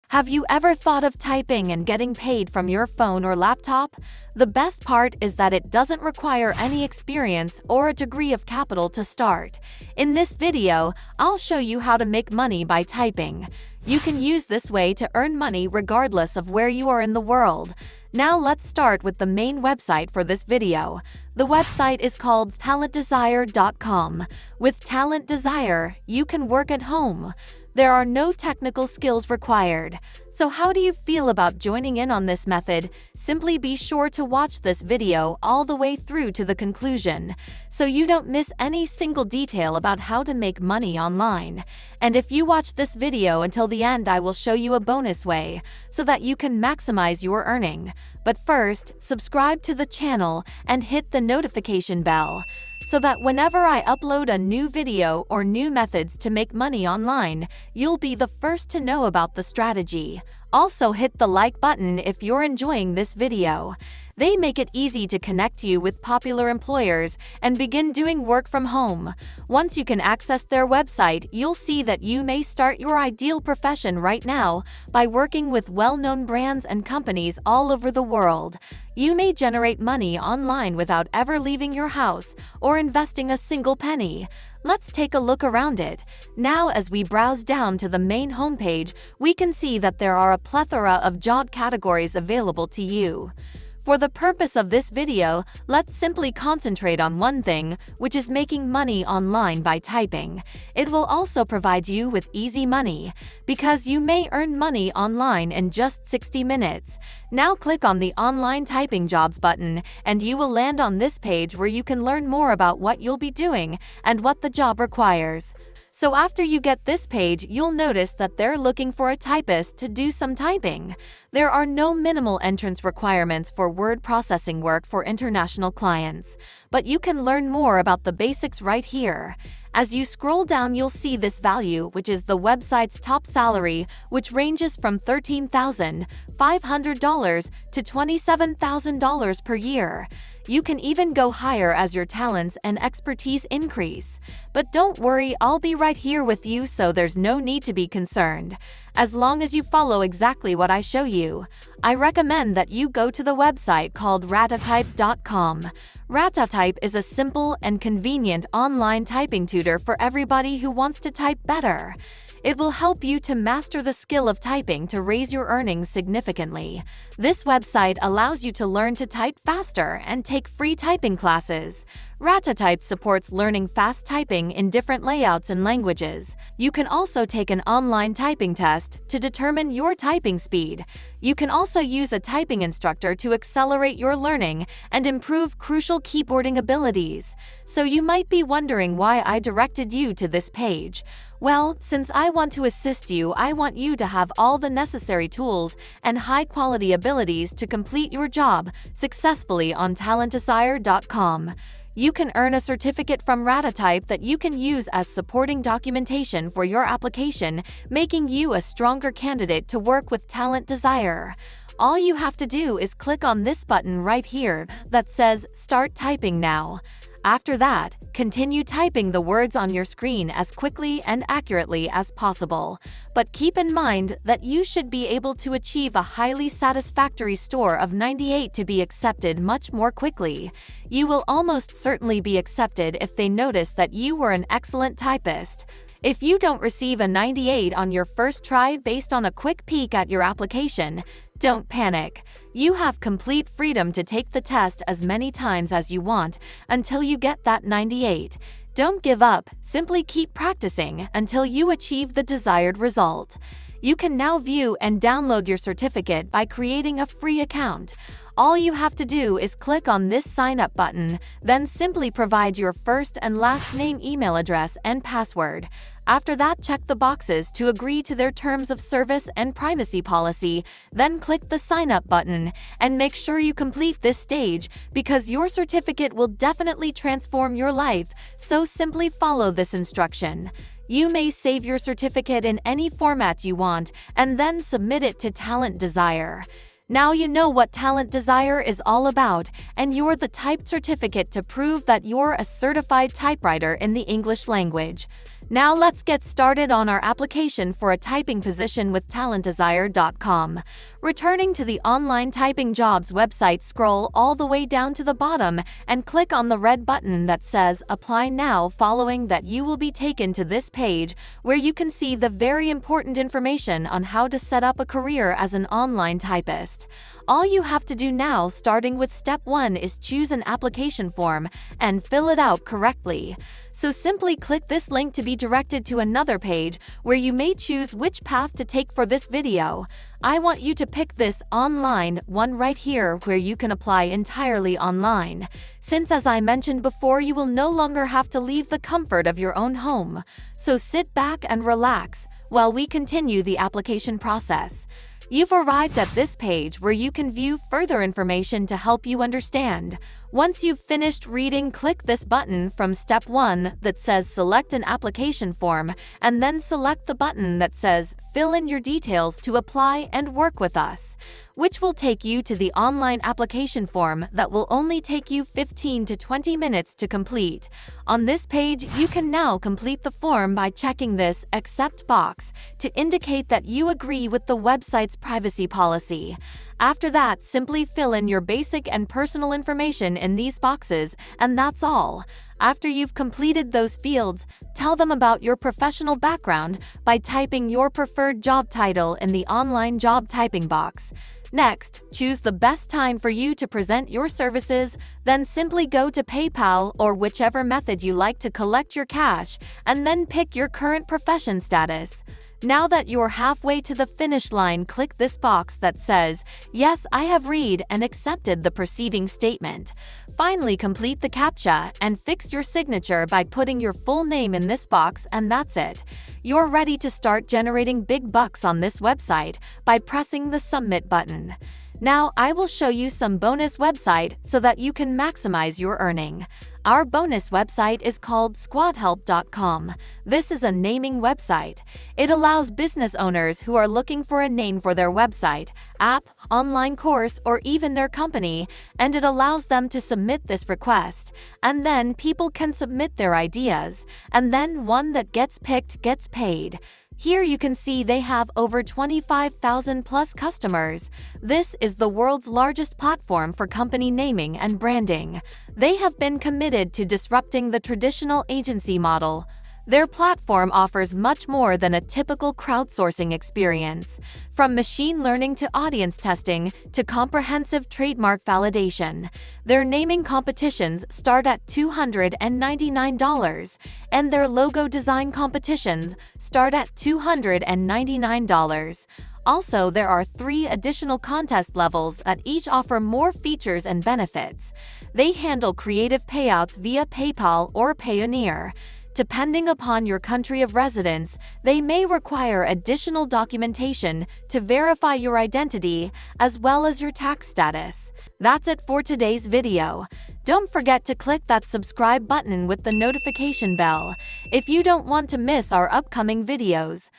Have you ever thought of typing and getting paid from your phone or laptop? The best part is that it doesn't require any experience or a degree of capital to start. In this video, I'll show you how to make money by typing. You can use this way to earn money regardless of where you are in the world. Now let's start with the main website for this video. The website is called talentdesire.com. With Talent Desire, you can work at home. There are no technical skills required. So how do you feel about joining in on this method? Simply be sure to watch this video all the way through to the conclusion, so you don't miss any single detail about how to make money online. And if you watch this video until the end, I will show you a bonus way, so that you can maximize your earning. But first, subscribe to the channel and hit the notification bell, so that whenever I upload a new video or new methods to make money online, you'll be the first to know about the strategy. Also hit the like button if you're enjoying this video. They make it easy to connect you with popular employers and begin doing work from home. Once you can access their website, you'll see that you may start your ideal profession right now by working with well-known brands and companies all over the world. You may generate money online without ever leaving your house or investing a single penny. Let's take a look around it. Now, as we browse down to the main homepage, we can see that there are a plethora of job categories available to you. For the purpose of this video, let's simply concentrate on one thing, which is making money online by typing. It will also provide you with easy money, because you may earn money online in just 60 minutes. Now click on the Online Typing Jobs button, and you will land on this page where you can learn more about what you'll be doing and what the job requires. So after you get this page, you'll notice that they're looking for a typist to do some typing. There are no minimal entrance requirements for word processing work for international clients, but you can learn more about the basics right here. As you scroll down, you'll see this value, which is the website's top salary, which ranges from $13,500 to $27,000 per year. You can even go higher as your talents and expertise increase. But don't worry, I'll be right here with you, so there's no need to be concerned. As long as you follow exactly what I show you, I recommend that you go to the website called ratatype.com. Ratatype is a simple and convenient online typing tutor for everybody who wants to type better. It will help you to master the skill of typing to raise your earnings significantly. This website allows you to learn to type faster and take free typing classes. Ratatype supports learning fast typing in different layouts and languages. You can also take an online typing test to determine your typing speed. You can also use a typing instructor to accelerate your learning and improve crucial keyboarding abilities. So you might be wondering why I directed you to this page. Well, since I want to assist you, I want you to have all the necessary tools and high-quality abilities to complete your job successfully on talentdesire.com. You can earn a certificate from Ratatype that you can use as supporting documentation for your application, making you a stronger candidate to work with Talent Desire. All you have to do is click on this button right here that says Start Typing Now. After that, continue typing the words on your screen as quickly and accurately as possible. But keep in mind that you should be able to achieve a highly satisfactory score of 98 to be accepted much more quickly. You will almost certainly be accepted if they notice that you were an excellent typist. If you don't receive a 98 on your first try based on a quick peek at your application, don't panic. You have complete freedom to take the test as many times as you want until you get that 98. Don't give up, simply keep practicing until you achieve the desired result. You can now view and download your certificate by creating a free account. All you have to do is click on this sign up button, then simply provide your first and last name, email address, and password. After that, check the boxes to agree to their terms of service and privacy policy, then click the sign up button and make sure you complete this stage, because your certificate will definitely transform your life, so simply follow this instruction. You may save your certificate in any format you want and then submit it to Talent Desire. Now you know what Talent Desire is all about, and you're the typed certificate to prove that you're a certified typewriter in the English language. Now let's get started on our application for a typing position with talentdesire.com. Returning to the online typing jobs website, scroll all the way down to the bottom and click on the red button that says Apply Now. Following that, you will be taken to this page where you can see the very important information on how to set up a career as an online typist. All you have to do now, starting with step 1, is choose an application form and fill it out correctly. So simply click this link to be directed to another page where you may choose which path to take for this video. I want you to pick this online one right here, where you can apply entirely online, since as I mentioned before, you will no longer have to leave the comfort of your own home. So sit back and relax while we continue the application process. You've arrived at this page where you can view further information to help you understand. Once you've finished reading, click this button from step 1 that says Select an application form, and then select the button that says Fill in your details to apply and work with us, which will take you to the online application form that will only take you 15 to 20 minutes to complete. On this page, you can now complete the form by checking this Accept box to indicate that you agree with the website's privacy policy. After that, simply fill in your basic and personal information in these boxes, and that's all. After you've completed those fields, tell them about your professional background by typing your preferred job title in the online job typing box. Next, choose the best time for you to present your services, then simply go to PayPal or whichever method you like to collect your cash, and then pick your current profession status. Now that you're halfway to the finish line, click this box that says, Yes, I have read and accepted the preceding statement. Finally, complete the CAPTCHA and fix your signature by putting your full name in this box, and that's it. You're ready to start generating big bucks on this website by pressing the Submit button. Now, I will show you some bonus website so that you can maximize your earning. Our bonus website is called squadhelp.com. This is a naming website. It allows business owners who are looking for a name for their website, app, online course, or even their company, and it allows them to submit this request. And then people can submit their ideas, and then one that gets picked gets paid. Here you can see they have over 25,000 plus customers. This is the world's largest platform for company naming and branding. They have been committed to disrupting the traditional agency model. Their platform offers much more than a typical crowdsourcing experience, from machine learning to audience testing to comprehensive trademark validation. Their naming competitions start at $299, and their logo design competitions start at $299. Also, there are 3 additional contest levels that each offer more features and benefits. They handle creative payouts via PayPal or Payoneer. Depending upon your country of residence, they may require additional documentation to verify your identity as well as your tax status. That's it for today's video. Don't forget to click that subscribe button with the notification bell if you don't want to miss our upcoming videos.